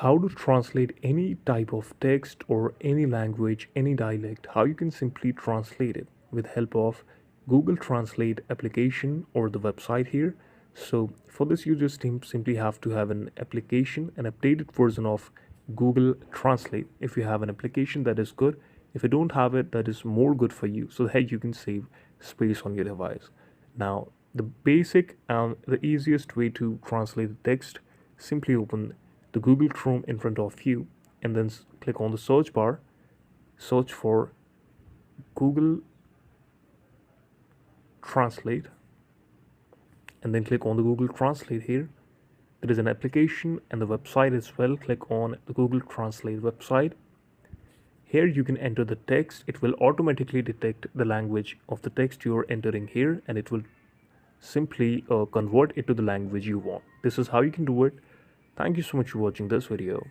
how to translate any type of text or any language, any dialect, how you can simply translate it with help of Google Translate application or the website here. So for this, you just simply have to have an application, an updated version of Google Translate. If you have an application, that is good. If you don't have it, that is more good for you, so that you can save space on your device. Now, the basic and the easiest way to translate the text, simply open the Google Chrome in front of you and then click on the search bar, search for Google Translate, and then click on the Google Translate here. There is an application and the website as well. Click on the Google Translate website. Here you can enter the text. It will automatically detect the language of the text you are entering here, and it will simply convert it to the language you want. This is how you can do it. Thank you so much for watching this video.